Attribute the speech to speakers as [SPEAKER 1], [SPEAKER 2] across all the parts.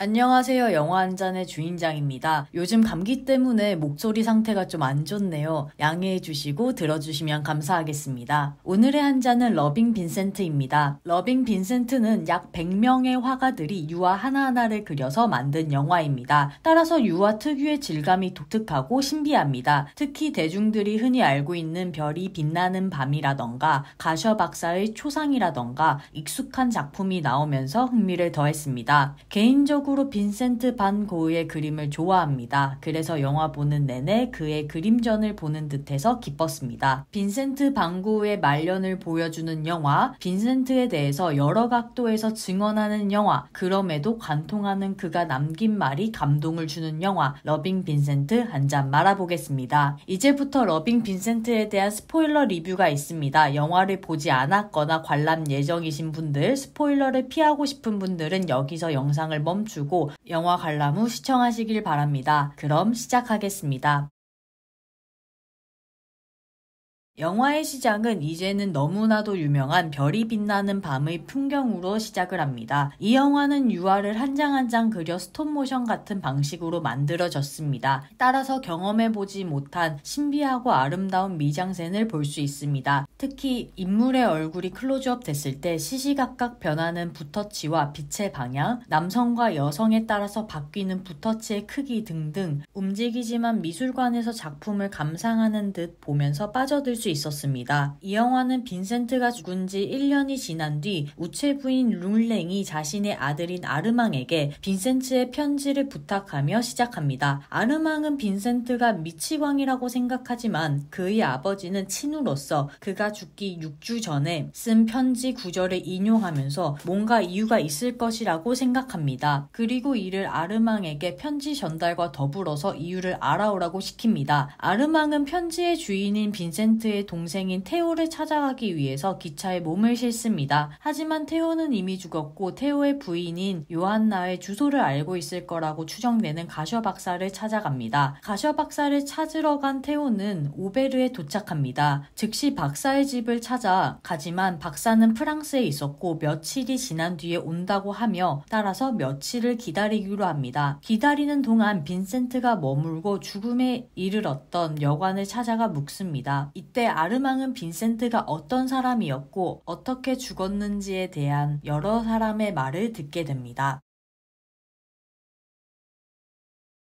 [SPEAKER 1] 안녕하세요. 영화 한 잔의 주인장입니다. 요즘 감기 때문에 목소리 상태가 좀 안 좋네요. 양해해 주시고 들어주시면 감사하겠습니다. 오늘의 한 잔은 러빙 빈센트입니다. 러빙 빈센트는 약 100명의 화가들이 유화 하나하나를 그려서 만든 영화입니다. 따라서 유화 특유의 질감이 독특하고 신비합니다. 특히 대중들이 흔히 알고 있는 별이 빛나는 밤이라던가 가셔 박사의 초상이라던가 익숙한 작품이 나오면서 흥미를 더했습니다. 개인적으로 빈센트 반 고흐의 그림을 좋아합니다. 그래서 영화 보는 내내 그의 그림전을 보는 듯해서 기뻤습니다. 빈센트 반 고흐의 말년을 보여주는 영화, 빈센트에 대해서 여러 각도에서 증언하는 영화, 그럼에도 관통하는 그가 남긴 말이 감동을 주는 영화, 러빙 빈센트 한 잔 말아보겠습니다. 이제부터 러빙 빈센트에 대한 스포일러 리뷰가 있습니다. 영화를 보지 않았거나 관람 예정이신 분들, 스포일러를 피하고 싶은 분들은 여기서 영상을 멈추고 영화 관람 후 시청하시길 바랍니다. 그럼 시작하겠습니다. 영화의 시작은 이제는 너무나도 유명한 별이 빛나는 밤의 풍경으로 시작을 합니다. 이 영화는 유화를 한 장 한 장 그려 스톱모션 같은 방식으로 만들어졌습니다. 따라서 경험해보지 못한 신비하고 아름다운 미장센을 볼 수 있습니다. 특히 인물의 얼굴이 클로즈업 됐을 때 시시각각 변하는 붓터치와 빛의 방향, 남성과 여성에 따라서 바뀌는 붓터치의 크기 등등 움직이지만 미술관에서 작품을 감상하는 듯 보면서 빠져들 수 있었습니다. 이 영화는 빈센트가 죽은 지 1년이 지난 뒤 우체부인 룰랭이 자신의 아들인 아르망에게 빈센트의 편지를 부탁하며 시작합니다. 아르망은 빈센트가 미치광이라고 생각하지만 그의 아버지는 친우로서 그가 죽기 6주 전에 쓴 편지 구절을 인용하면서 뭔가 이유가 있을 것이라고 생각합니다. 그리고 이를 아르망에게 편지 전달과 더불어서 이유를 알아오라고 시킵니다. 아르망은 편지의 주인인 빈센트의 동생인 테오를 찾아가기 위해서 기차에 몸을 싣습니다. 하지만 테오는 이미 죽었고 테오의 부인인 요한나의 주소를 알고 있을 거라고 추정되는 가셔 박사를 찾아갑니다. 가셔 박사를 찾으러 간 테오는 오베르에 도착합니다. 즉시 박사의 집을 찾아 가지만 박사는 프랑스에 있었고 며칠이 지난 뒤에 온다고 하며 따라서 며칠을 기다리기로 합니다. 기다리는 동안 빈센트가 머물고 죽음에 이르렀던 여관을 찾아가 묵습니다. 이때 아르망은 빈센트가 어떤 사람이었고 어떻게 죽었는지에 대한 여러 사람의 말을 듣게 됩니다.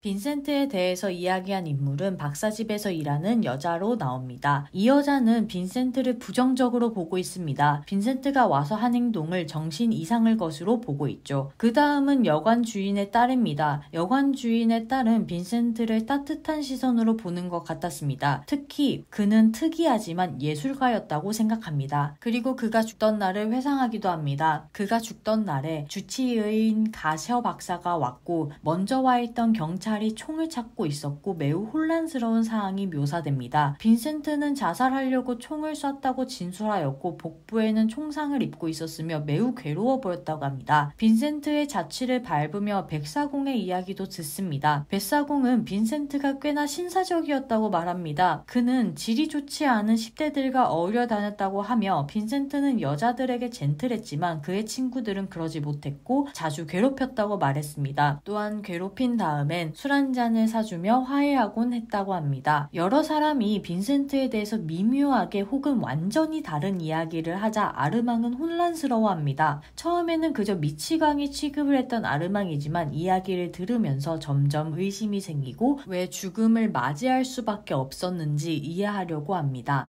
[SPEAKER 1] 빈센트에 대해서 이야기한 인물은 박사 집에서 일하는 여자로 나옵니다. 이 여자는 빈센트를 부정적으로 보고 있습니다. 빈센트가 와서 한 행동을 정신 이상을 것으로 보고 있죠. 그 다음은 여관 주인의 딸입니다. 여관 주인의 딸은 빈센트를 따뜻한 시선으로 보는 것 같았습니다. 특히 그는 특이하지만 예술가였다고 생각합니다. 그리고 그가 죽던 날을 회상하기도 합니다. 그가 죽던 날에 주치의인 가셔 박사가 왔고 먼저 와 있던 경찰이 총을 찾고 있었고 매우 혼란스러운 상황이 묘사됩니다. 빈센트는 자살하려고 총을 쐈다고 진술하였고 복부에는 총상을 입고 있었으며 매우 괴로워 보였다고 합니다. 빈센트의 자취를 밟으며 백사공의 이야기도 듣습니다. 백사공은 빈센트가 꽤나 신사적이었다고 말합니다. 그는 질이 좋지 않은 10대들과 어울려 다녔다고 하며 빈센트는 여자들에게 젠틀했지만 그의 친구들은 그러지 못했고 자주 괴롭혔다고 말했습니다. 또한 괴롭힌 다음엔 술 한 잔을 사주며 화해하곤 했다고 합니다. 여러 사람이 빈센트에 대해서 미묘하게 혹은 완전히 다른 이야기를 하자 아르망은 혼란스러워합니다. 처음에는 그저 미치광이 취급을 했던 아르망이지만 이야기를 들으면서 점점 의심이 생기고 왜 죽음을 맞이할 수밖에 없었는지 이해하려고 합니다.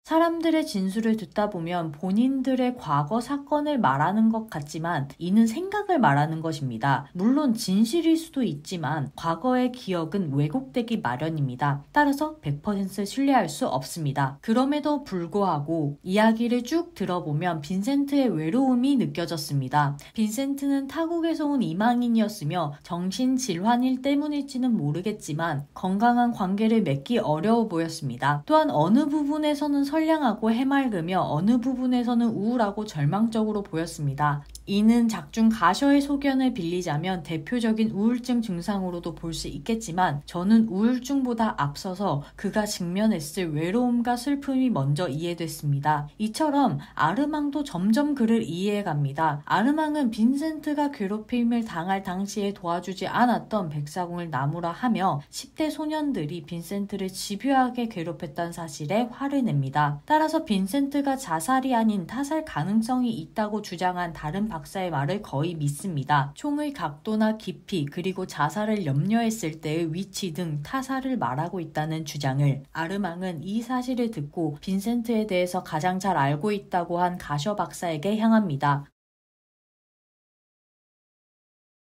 [SPEAKER 1] 사람들의 진술을 듣다 보면 본인들의 과거 사건을 말하는 것 같지만 이는 생각을 말하는 것입니다. 물론 진실일 수도 있지만 과거의 기억은 왜곡되기 마련입니다. 따라서 100% 신뢰할 수 없습니다. 그럼에도 불구하고 이야기를 쭉 들어보면 빈센트의 외로움이 느껴졌습니다. 빈센트는 타국에서 온 이방인이었으며 정신질환일 때문일지는 모르겠지만 건강한 관계를 맺기 어려워 보였습니다. 또한 어느 부분에서는 선량하고 해맑으며 어느 부분에서는 우울하고 절망적으로 보였습니다. 이는 작중 가셔의 소견을 빌리자면 대표적인 우울증 증상으로도 볼 수 있겠지만 저는 우울증보다 앞서서 그가 직면했을 외로움과 슬픔이 먼저 이해됐습니다. 이처럼 아르망도 점점 그를 이해해갑니다. 아르망은 빈센트가 괴롭힘을 당할 당시에 도와주지 않았던 백사공을 나무라 하며 10대 소년들이 빈센트를 집요하게 괴롭혔던 사실에 화를 냅니다. 따라서 빈센트가 자살이 아닌 타살 가능성이 있다고 주장한 다른 박사의 말을 거의 믿습니다. 총의 각도나 깊이 그리고 자살을 염려했을 때의 위치 등 타살을 말하고 있다는 주장을 아르망은 이 사실을 듣고 빈센트에 대해서 가장 잘 알고 있다고 한 가셔 박사에게 향합니다.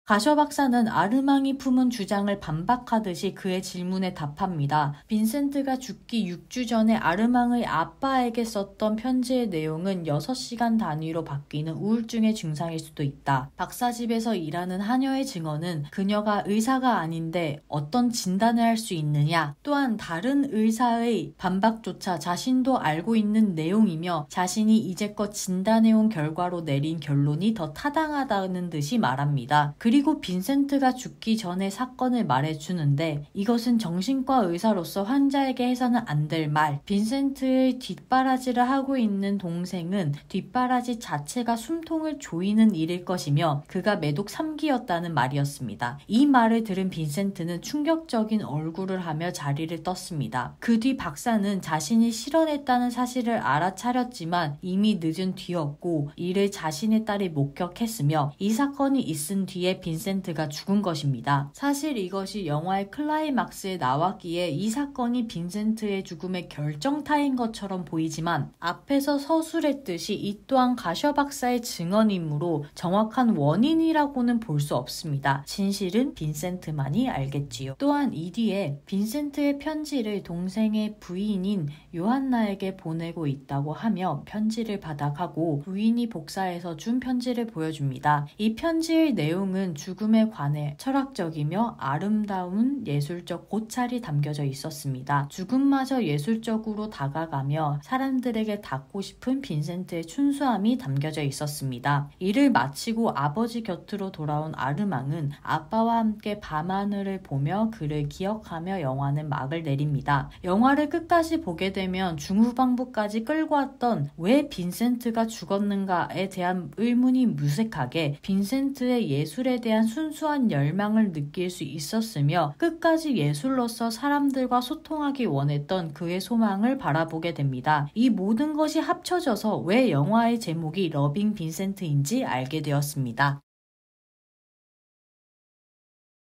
[SPEAKER 1] 가셔 박사는 아르망이 품은 주장을 반박하듯이 그의 질문에 답합니다. 빈센트가 죽기 6주 전에 아르망의 아빠에게 썼던 편지의 내용은 6시간 단위로 바뀌는 우울증의 증상일 수도 있다. 박사 집에서 일하는 하녀의 증언은 그녀가 의사가 아닌데 어떤 진단을 할 수 있느냐, 또한 다른 의사의 반박조차 자신도 알고 있는 내용이며 자신이 이제껏 진단해온 결과로 내린 결론이 더 타당하다는 듯이 말합니다. 그리고 빈센트가 죽기 전에 사건을 말해주는데 이것은 정신과 의사로서 환자에게 해서는 안 될 말. 빈센트의 뒷바라지를 하고 있는 동생은 뒷바라지 자체가 숨통을 조이는 일일 것이며 그가 매독 3기였다는 말이었습니다. 이 말을 들은 빈센트는 충격적인 얼굴을 하며 자리를 떴습니다. 그 뒤 박사는 자신이 실언했다는 사실을 알아차렸지만 이미 늦은 뒤였고 이를 자신의 딸이 목격했으며 이 사건이 있은 뒤에 빈센트가 죽은 것입니다. 사실 이것이 영화의 클라이막스에 나왔기에 이 사건이 빈센트의 죽음의 결정타인 것처럼 보이지만 앞에서 서술했듯이 이 또한 가셔 박사의 증언이므로 정확한 원인이라고는 볼 수 없습니다. 진실은 빈센트만이 알겠지요. 또한 이 뒤에 빈센트의 편지를 동생의 부인인 요한나에게 보내고 있다고 하며 편지를 받아가고 부인이 복사해서 준 편지를 보여줍니다. 이 편지의 내용은 죽음에 관해 철학적이며 아름다운 예술적 고찰이 담겨져 있었습니다. 죽음마저 예술적으로 다가가며 사람들에게 닿고 싶은 빈센트의 순수함이 담겨져 있었습니다. 이를 마치고 아버지 곁으로 돌아온 아르망은 아빠와 함께 밤하늘을 보며 그를 기억하며 영화는 막을 내립니다. 영화를 끝까지 보게 되면 중후반부까지 끌고 왔던 왜 빈센트가 죽었는가에 대한 의문이 무색하게 빈센트의 예술에 대한 순수한 열망을 느낄 수 있었으며 끝까지 예술로서 사람들과 소통하기 원했던 그의 소망을 바라보게 됩니다. 이 모든 것이 합쳐져서 왜 영화의 제목이 러빙 빈센트인지 알게 되었습니다.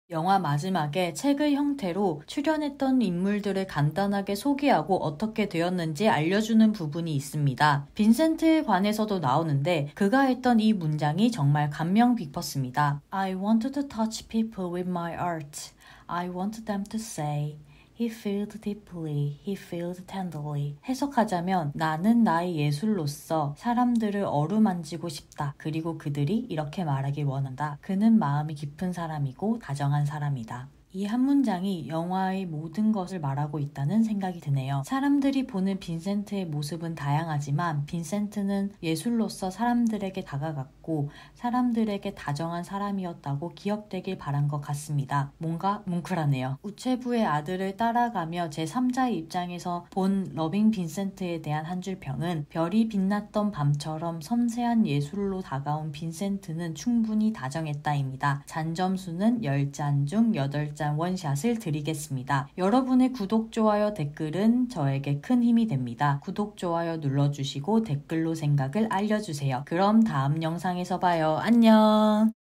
[SPEAKER 1] 영화 마지막에 책의 형태로 출연했던 인물들을 간단하게 소개하고 어떻게 되었는지 알려주는 부분이 있습니다. 빈센트에 관해서도 나오는데 그가 했던 이 문장이 정말 감명 깊었습니다. I want to touch people with my art. I want them to say He felt deeply, he felt tenderly. 해석하자면 나는 나의 예술로서 사람들을 어루만지고 싶다. 그리고 그들이 이렇게 말하길 원한다. 그는 마음이 깊은 사람이고 다정한 사람이다. 이 한 문장이 영화의 모든 것을 말하고 있다는 생각이 드네요. 사람들이 보는 빈센트의 모습은 다양하지만 빈센트는 예술로서 사람들에게 다가갔고 사람들에게 다정한 사람이었다고 기억되길 바란 것 같습니다. 뭔가 뭉클하네요. 우체부의 아들을 따라가며 제3자의 입장에서 본 러빙 빈센트에 대한 한 줄 평은 별이 빛났던 밤처럼 섬세한 예술로 다가온 빈센트는 충분히 다정했다입니다. 잔점수는 10잔 중 8잔 원샷을 드리겠습니다. 여러분의 구독, 좋아요, 댓글은 저에게 큰 힘이 됩니다. 구독, 좋아요 눌러주시고 댓글로 생각을 알려주세요. 그럼 다음 영상에서 봐요. 안녕!